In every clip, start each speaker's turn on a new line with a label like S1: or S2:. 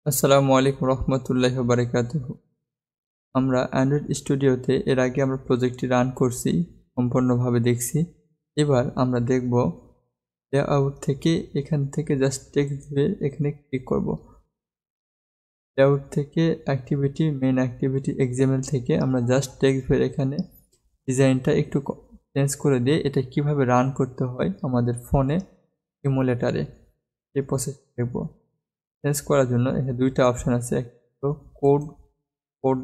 S1: আসসালামু আলাইকুম রহমতুল্লাহি ওয়া বারাকাতুহু। আমরা অ্যান্ড্রয়েড স্টুডিওতে এর আগে আমরা প্রজেক্টটি রান করছি, সম্পূর্ণভাবে দেখছি। এবার আমরা দেখব লেআউট থেকে, এখান থেকে জাস্ট টেক্সট দিয়ে এখানে ক্লিক করব। লেআউট থেকে অ্যাক্টিভিটি, মেন অ্যাক্টিভিটি এক্সাম্পল থেকে আমরা জাস্ট টেক্সট দিয়ে এখানে ডিজাইনটা একটু চেঞ্জ করে দিয়ে এটা কিভাবে রান করতে হয় আমাদের ফোনে ইমুলেটারে, এই প্রসেস দেখব। চেঞ্জ করার জন্য এখানে দুইটা অপশন আছে, একটা কোড কোড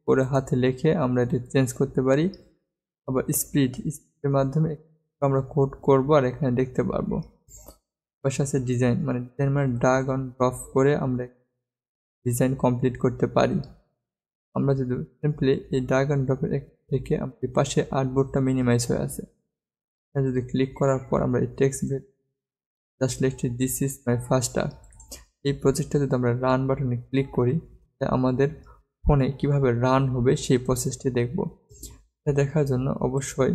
S1: করে হাতে লিখে আমরা এটি চেঞ্জ করতে পারি, আবার স্পিডের মাধ্যমে আমরা কোড করব আর এখানে দেখতে পারবো। পাশে আছে design, design drug on drop করে আমরা ডিজাইন কমপ্লিট করতে পারি। আমরা যদি সিম্পলি এই ড্রাগ অন ড্রপের থেকে আমাদের পাশে আর্টবোর্ডটা মিনিমাইজ হয়ে আছে, যদি ক্লিক করার পর আমরা এই টেক্সট জাস্ট লিখছি this is my first art. এই প্রজেক্টটা যদি আমরা রান বাটনে ক্লিক করি, আমাদের ফোনে কিভাবে রান হবে সেই প্রসেসটি দেখব। এটা দেখার জন্য অবশ্যই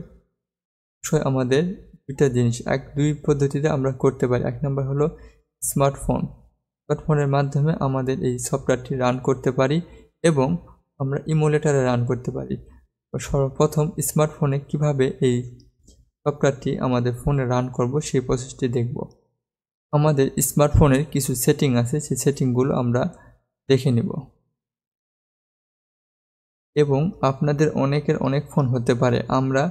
S1: আমাদের দুইটা জিনিস দুই পদ্ধতিতে আমরা করতে পারি। এক নম্বর হলো স্মার্টফোনের মাধ্যমে আমাদের এই সফটওয়্যারটি রান করতে পারি এবং আমরা ইমুলেটারে রান করতে পারি। সর্বপ্রথম স্মার্টফোনে কিভাবে এই সফটওয়্যারটি আমাদের ফোনে রান করব সেই প্রসেসটি দেখব। আমাদের স্মার্টফোনের কিছু সেটিং আছে, সেই সেটিংগুলো আমরা দেখে নেব। এবং আপনাদের অনেকের অনেক ফোন হতে পারে, আমরা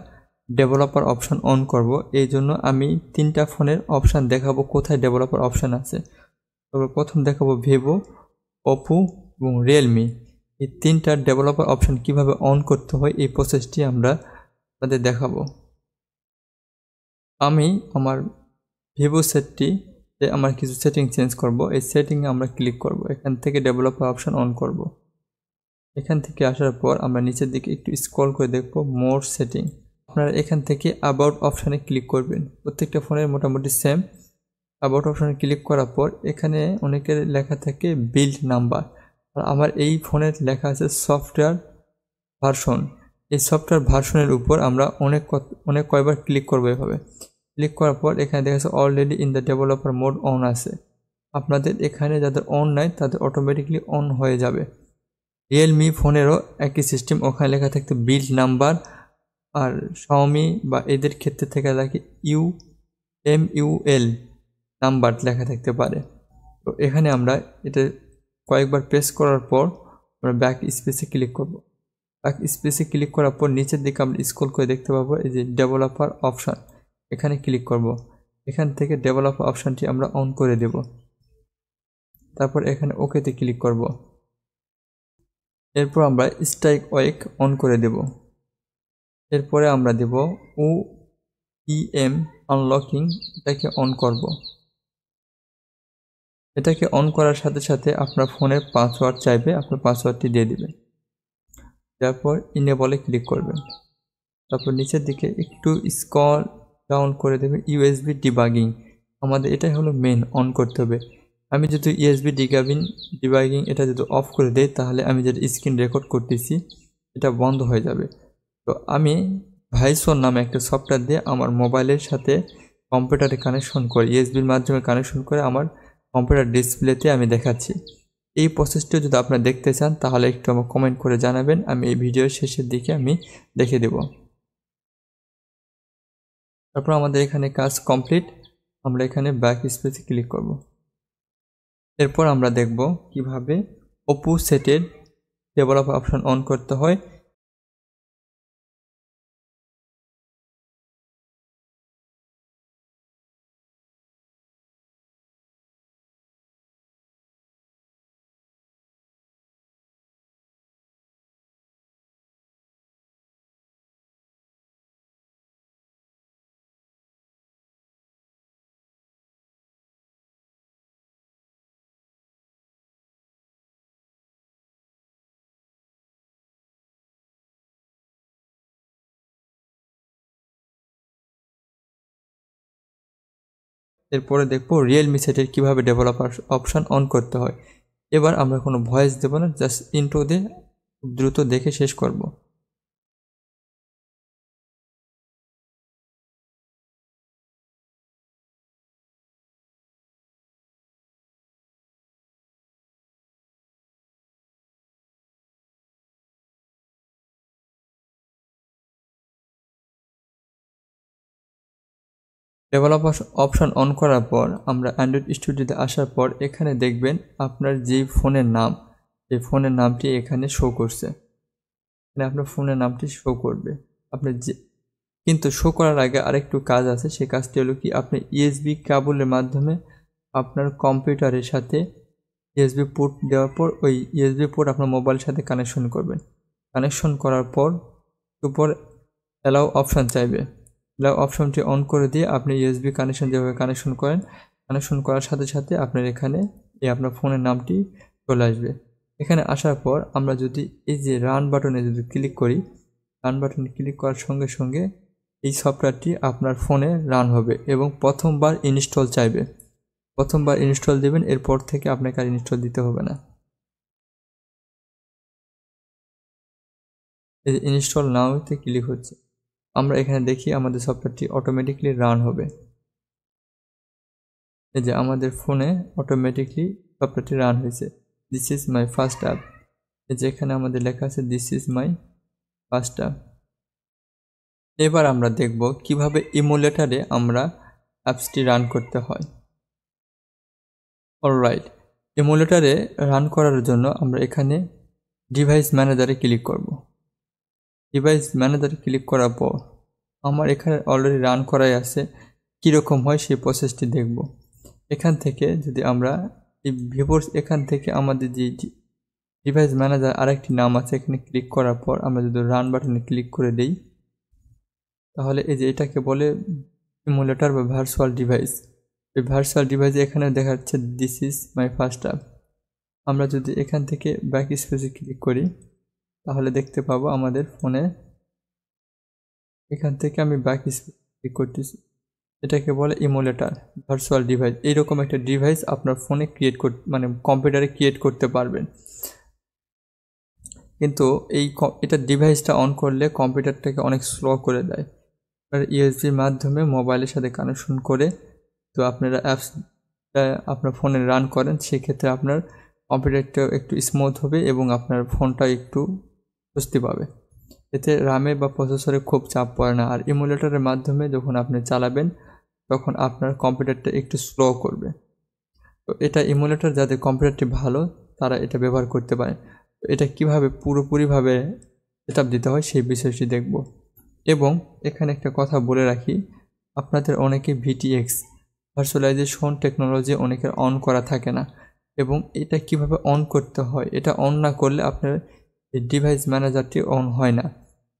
S1: ডেভেলপার অপশন অন করব। এই জন্য আমি তিনটা ফোনের অপশান দেখাবো কোথায় ডেভেলপার অপশান আছে। তবে প্রথম দেখাবো ভিভো, ওপো এবং রিয়েলমি। এই তিনটার ডেভেলপার অপশান কিভাবে অন করতে হয় এই প্রসেসটি আমরা আপনাদের দেখাবো। আমি আমার ভিভো সেটটিতে আমার কিছু সেটিং চেঞ্জ করব। এই সেটিংয়ে আমরা ক্লিক করব, এখান থেকে ডেভেলপার অপশান অন করব। এখান থেকে আসার পর আমরা নিচের দিকে একটু স্ক্রল করে দেখব মোর সেটিং। আপনারা এখান থেকে অ্যাবাউট অপশানে ক্লিক করবেন। প্রত্যেকটা ফোনের মোটামুটি সেম। অ্যাবাউট অপশানে ক্লিক করার পর এখানে অনেকের লেখা থাকে বিল্ড নাম্বার, আর আমার এই ফোনের লেখা আছে সফটওয়্যার ভার্সন। এই সফটওয়্যার ভার্সনের উপর আমরা অনেক কয়বার ক্লিক করবো। এভাবে ক্লিক করার পর এখানে দেখা যাচ্ছে already in the developer mode on আছে। আপনাদের এখানে যাদের অন নাই তাদের অটোমেটিকলি অন হয়ে যাবে। রিয়েলমি ফোনেরও একই সিস্টেম, ওখানে লেখা থাকতে বিল্ড নাম্বার, আর শাওমি বা এদের ক্ষেত্রে থেকে লাগে MUL নাম্বার লেখা থাকতে পারে। তো এখানে আমরা এটা কয়েকবার প্রেস করার পর আমরা ব্যাক স্পেসে ক্লিক করব। ব্যাক স্পেসে ক্লিক করার পর নিচের দিকে আমরা স্ক্রল করে দেখতে পাবো এই যে ডেভেলপার অপশান, এখানে ক্লিক করব। এখান থেকে ডেভেলপার অপশানটি আমরা অন করে দেব। তারপর এখানে ওকেতে ক্লিক করব। এরপর আমরা স্ট্রাইক ওয়েক অন করে দেব। এরপরে আমরা দেব OEM আনলকিং, এটাকে অন করব। এটাকে অন করার সাথে সাথে আপনার ফোনের পাসওয়ার্ড চাইবে, আপনার পাসওয়ার্ডটি দিয়ে দিবেন। তারপর ইনেবলে ক্লিক করবেন। তারপর নিচের দিকে একটু স্ক্রল ডাউন করে দেবেন USB ডিবাগিং। আমাদের এটাই হলো মেন, অন করতে হবে। আমি যদি USB ডিবাগিং এটা যদি অফ করে দেই, তাহলে আমি যেটা স্ক্রিন রেকর্ড করতেছি এটা বন্ধ হয়ে যাবে। তো আমি ভাইসোন নামে একটা সফটওয়্যার দিয়ে আমার মোবাইলের সাথে কম্পিউটারে কানেকশন করে, USBর মাধ্যমে কানেকশন করে আমার কম্পিউটার ডিসপ্লেতে আমি দেখাচ্ছি। এই প্রসেসটি যদি আপনারা দেখতে চান তাহলে একটু আমার কমেন্ট করে জানাবেন, আমি এই ভিডিওর শেষের দিকে আমি দেখে দেব। তারপর আমাদের এখানে কাজ কমপ্লিট, আমরা এখানে ব্যাক স্পেসে ক্লিক করব। এরপর আমরা দেখব কিভাবে ওপো সেটের ডেভেলপার অপশন অন করতে হয়। এরপরে দেখব রিয়েলমি সেটের কিভাবে ডেভেলপার অপশন অন করতে হয়। এবার আমরা কোনো ভয়েস দেব না, জাস্ট ইন্ট্রো দিয়ে দ্রুত দেখে শেষ করব। ডেভেলপার অপশন অন করার পর আমরা অ্যান্ড্রয়েড স্টুডিওতে আসার পর এখানে দেখবেন আপনার যেই ফোনের নাম, এই ফোনের নামটি এখানে শো করছে। এখানে আপনার ফোনের নামটি শো করবে। আপনার যে কিন্তু শো করার আগে আরেকটু কাজ আছে, সেই কাজটি হলো কি, আপনি ইউএসবি কেবলের মাধ্যমে আপনার কম্পিউটারের সাথে ইউএসবি পোর্ট দেওয়ার পর ওই ইউএসবি পোর্ট আপনার মোবাইলের সাথে কানেকশন করবেন। কানেকশন করার পর উপর অ্যালাউ অপশান চাইবে, অ্যালাউ অপশনটি অন করে দিয়ে আপনি ইউএসবি কানেকশন যেভাবে কানেকশন করেন, কানেকশন করার সাথে সাথে আপনার এখানে আপনার ফোনের নামটি চলে আসবে। এখানে আসার পর আমরা যদি এই যে রান বাটনে যদি ক্লিক করি, রান বাটনে ক্লিক করার সঙ্গে সঙ্গে এই সফটওয়্যারটি আপনার ফোনে রান হবে এবং প্রথমবার ইনস্টল চাইবে। প্রথমবার ইনস্টল দেবেন, এরপর থেকে আপনাকে আর ইনস্টল দিতে হবে না। এই যে ইনস্টল নাওতে ক্লিক হচ্ছে, আমরা এখানে দেখি আমাদের সফটওয়্যারটি অটোমেটিকলি রান হবে। এই যে আমাদের ফোনে অটোমেটিকলি সফটওয়্যারটি রান হয়েছে। This is my first app. এই যে এখানে আমাদের লেখা আছে this is my first app. এবার আমরা দেখব কিভাবে ইমুলেটারে আমরা অ্যাপসটি রান করতে হয়। অলরাইট, ইমুলেটারে রান করার জন্য আমরা এখানে ডিভাইস ম্যানেজারে ক্লিক করব। ডিভাইস ম্যানেজারে ক্লিক করার পর আমার এখানে অলরেডি রান করাই আছে, কীরকম হয় সেই প্রসেসটি দেখব। এখান থেকে যদি আমরা এই ভিভোর এখান থেকে আমাদের যে ডিভাইস ম্যানেজার আরেকটি নাম আছে, এখানে ক্লিক করার পর আমরা যদি রান বাটনে ক্লিক করে দেই, তাহলে এই যে এটাকে বলে ইমুলেটর বা ভার্চুয়াল ডিভাইস। এই ভার্চুয়াল ডিভাইসে এখানে দেখা যাচ্ছে this is my first app. আমরা যদি এখান থেকে ব্যাক স্পেসে ক্লিক করি তাহলে দেখতে পাবো আমাদের ফোনে, এখান থেকে আমি ব্যাক স্পেসে ক্লিক করতেছি, এটাকে বলে ইমুলেটর ভার্চুয়াল ডিভাইস। এইরকম একটা ডিভাইস আপনার ফোনে ক্রিয়েট মানে কম্পিউটারে ক্রিয়েট করতে পারবেন। কিন্তু এটা ডিভাইসটা অন করলে কম্পিউটারটাকে অনেক স্লো করে দেয়। ইউএসবির মাধ্যমে মোবাইলের সাথে কানেকশন করে তো আপনারা অ্যাপসটা আপনার ফোনে রান করেন, সেক্ষেত্রে আপনার কম্পিউটারটাও একটু স্মুথ হবে এবং আপনার ফোনটা একটু স্বস্তি পাবে। এতে রামে বা প্রসেসরে খুব চাপ পড়ে না। আর ইমুলেটরের মাধ্যমে যখন আপনি চালাবেন তখন আপনার কম্পিউটারটা একটু স্লো করবে। তো এটা ইমুলেটর যাদের কম্পিউটারটি ভালো তারা এটা ব্যবহার করতে পারে। তো এটা কিভাবে পুরোপুরিভাবে সেটআপ দিতে হয় সেই বিষয়টি দেখব। এবং এখানে একটা কথা বলে রাখি, আপনাদের অনেকে ভিটিএক্স ভার্চুয়ালাইজেশন টেকনোলজি অনেকের অন করা থাকে না, এবং এটা কিভাবে অন করতে হয়, এটা অন না করলে আপনার এই ডিভাইস ম্যানেজারটি অন হয় না।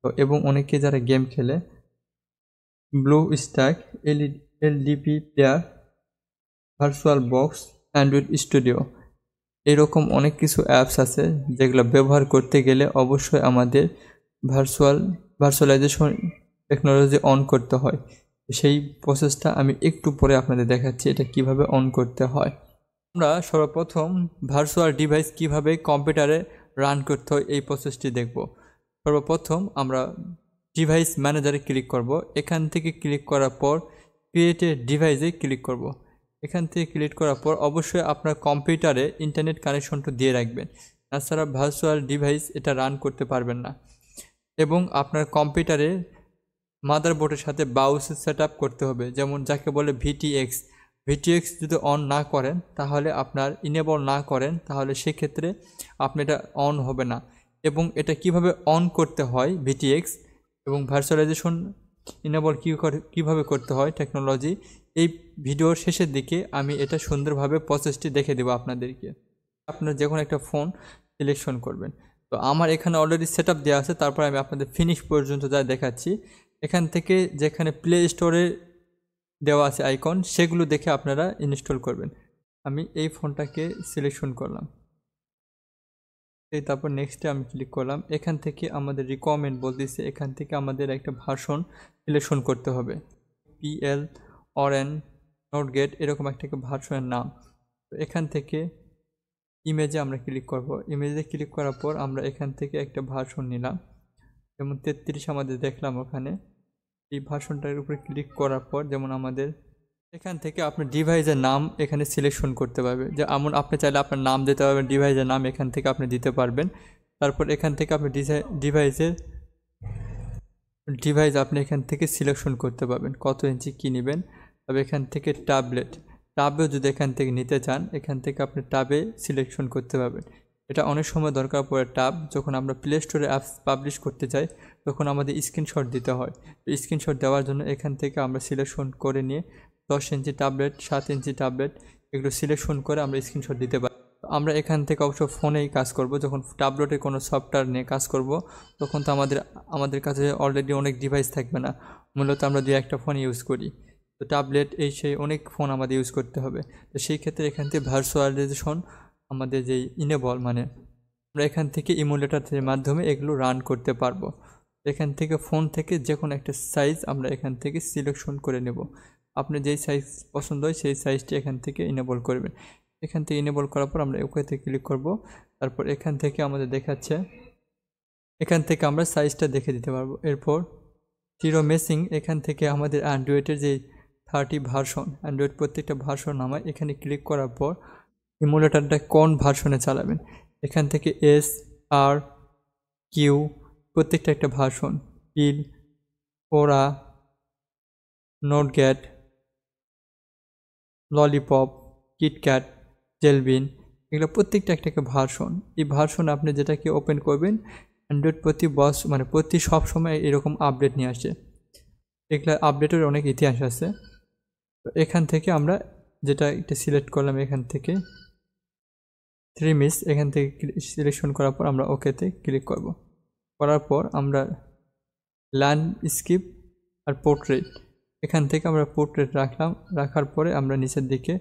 S1: তো এবং অনেকে যারা গেম খেলে blue stack, LDP player, virtual box, Android studio, এরকম অনেক কিছু অ্যাপস আছে যেগুলো ব্যবহার করতে গেলে অবশ্যই আমাদের ভার্চুয়ালাইজেশন টেকনোলজি অন করতে হয়। সেই প্রসেসটা আমি একটু পরে আপনাদের দেখাচ্ছি এটা কিভাবে অন করতে হয়। আমরা সর্বপ্রথম ভার্চুয়াল ডিভাইস কিভাবে কম্পিউটারে রান করতে হয় এই প্রসেসটি দেখব। সর্বপ্রথম আমরা ডিভাইস ম্যানেজারে ক্লিক করব। এখান থেকে ক্লিক করার পর ক্রিয়েট এ ডিভাইসে ক্লিক করব। এখান থেকে ক্লিক করার পর অবশ্যই আপনার কম্পিউটারে ইন্টারনেট কানেকশনটা দিয়ে রাখবেন, তাছাড়া ভার্চুয়াল ডিভাইস এটা রান করতে পারবেন না। এবং আপনার কম্পিউটারে মাদারবোর্ডের সাথে বাউস সেটআপ করতে হবে, যেমন যাকে বলে ভিটিএক্স যদি অন না করেন তাহলে আপনার ইনেবল না করেন তাহলে সেক্ষেত্রে আপনি এটা অন হবে না। এবং এটা কিভাবে অন করতে হয় ভিটিএক্স এবং ভার্চুয়ালাইজেশন ইনেবল কীভাবে করতে হয় টেকনোলজি, এই ভিডিওর শেষের দিকে আমি এটা সুন্দরভাবে প্রসেসটি দেখে দেবো আপনাদেরকে। আপনার যে কোনো একটা ফোন সিলেকশন করবেন। তো আমার এখানে অলরেডি সেটআপ দেওয়া আছে, তারপর আমি আপনাদের ফিনিশ পর্যন্ত যা দেখাচ্ছি। এখান থেকে যেখানে প্লে স্টোরে দেওয়া আছে আইকন সেগুলো দেখে আপনারা ইনস্টল করবেন। আমি এই ফোনটাকে সিলেকশন করলাম, তারপর নেক্সটে আমি ক্লিক করলাম। এখান থেকে আমাদের রিকোয়ারমেন্ট বলতেছে এখান থেকে আমাদের একটা ভার্সন সিলেকশন করতে হবে, PL ORN নোট গেট এরকম একটা ভার্সনের নাম। তো এখান থেকে ইমেজে আমরা ক্লিক করব। ইমেজে ক্লিক করার পর আমরা এখান থেকে একটা ভার্সন নিলাম, যেমন 33 আমাদের দেখলাম ওখানে। এই ভার্সনটার উপরে ক্লিক করার পর যেমন আমাদের এখান থেকে আপনি ডিভাইসের নাম এখানে সিলেকশন করতে পারবেন, যে এমন আপনি চাইলে আপনার নাম দিতে পারবেন, ডিভাইসের নাম এখান থেকে আপনি দিতে পারবেন। তারপর এখান থেকে আপনি ডিভাইস আপনি এখান থেকে সিলেকশন করতে পারবেন, কত ইঞ্চি কী নেবেন। তবে এখান থেকে টাবেও যদি এখান থেকে নিতে চান, এখান থেকে আপনি টাবে সিলেকশন করতে পারবেন। এটা অনেক সময় দরকার পড়ে টাব, যখন আমরা প্লে স্টোরে অ্যাপস পাবলিশ করতে চাই তখন আমাদের স্ক্রিনশট দিতে হয়। স্ক্রিনশট দেওয়ার জন্য এখান থেকে আমরা সিলেকশন করে নিয়ে 10 ইঞ্চি ট্যাবলেট, 7 ইঞ্চি ট্যাবলেট এগুলো সিলেকশন করে আমরা স্ক্রিনশট দিতে পারি। আমরা এখান থেকে অবশ্য ফোনেই কাজ করব। যখন ট্যাবলেটের কোনো সফটওয়্যার নিয়ে কাজ করব তখন তো আমাদের কাছে অলরেডি অনেক ডিভাইস থাকবে না, মূলত আমরা 2-1টা ফোন ইউজ করি। তো ট্যাবলেট সেই অনেক ফোন আমাদের ইউজ করতে হবে। তো সেই ক্ষেত্রে এখান থেকে ভার্চুয়ালাইজেশন আমাদের যেই ইনেবল, মানে আমরা এখান থেকে ইমুলেটরের মাধ্যমে এগুলো রান করতে পারবো। এখান থেকে ফোন থেকে যে কোনো একটা সাইজ আমরা এখান থেকে সিলেকশন করে নেব। আপনি যেই সাইজ পছন্দ হয় সেই সাইজটি এখান থেকে ইনেবল করবেন। এখান থেকে ইনেবল করার পর আমরা ওকেতে ক্লিক করব। তারপর এখান থেকে আমাদের দেখাচ্ছে, এখান থেকে আমরা সাইজটা দেখে দিতে পারবো। এরপর জিরো মেসিং, এখান থেকে আমাদের অ্যান্ড্রয়েডের যে 30 ভার্সন, অ্যান্ড্রয়েড প্রত্যেকটা ভার্সন নামায় এখানে ক্লিক করার পর ইমুলেটরটা কোন ভার্সনে চালাবেন, এখান থেকে এস, আর, কিউ প্রত্যেকটা একটা ভার্সন, পিল, ওরা, নোটগ্যাট, ললিপপ, কিটক্যাট, জেলবিন, এগুলো প্রত্যেকটা একটা ভার্সন। এই ভার্সন আপনি যেটাকে ওপেন করবেন অ্যান্ড্রয়েড প্রতি সবসময় এরকম আপডেট নিয়ে আসে। এগুলো আপডেটের অনেক ইতিহাস আছে। এখান থেকে আমরা যেটা একটা সিলেক্ট করলাম, এখান থেকে 3 মিস, এখান থেকে সিলেকশন করার পর আমরা ওকেতে ক্লিক করব। করার পর আমরা ল্যান্ডস্কেপ আর পোর্ট্রেট, এখান থেকে আমরা পোর্ট্রেট রাখার পরে আমরা নিচের দিকে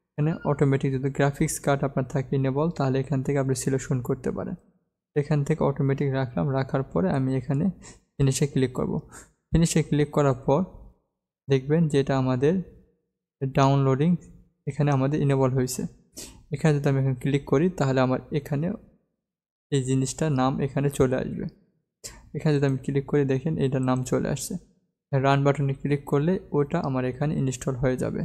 S1: এখানে অটোমেটিক, যদি গ্রাফিক্স কার্ড আপনার থাকে ইনেবল তাহলে এখান থেকে আপনি সিলেকশন করতে পারেন। এখান থেকে অটোমেটিক রাখার পরে আমি এখানে ফিনিশে ক্লিক করব। ফিনিশে ক্লিক করার পর দেখবেন যে এটা আমাদের ডাউনলোডিং এখানে আমাদের ইনেবল হয়েছে। এখানে যদি আমি এখানে ক্লিক করি তাহলে আমার এখানে এই জিনিসটার নাম এখানে চলে আসবে। এখানে যদি আমি ক্লিক করে দেখেন এটার নাম চলে আসছে। রান বাটনে ক্লিক করলে ওটা আমার এখানে ইনস্টল হয়ে যাবে।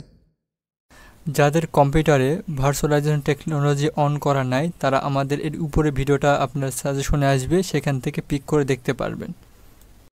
S1: যাদের কম্পিউটারে ভার্চুয়ালাইজেশন টেকনোলজি অন করা নাই তারা আমাদের এর উপরে ভিডিওটা আপনার সাজেশনে আসবে, সেখান থেকে পিক করে দেখতে পারবেন।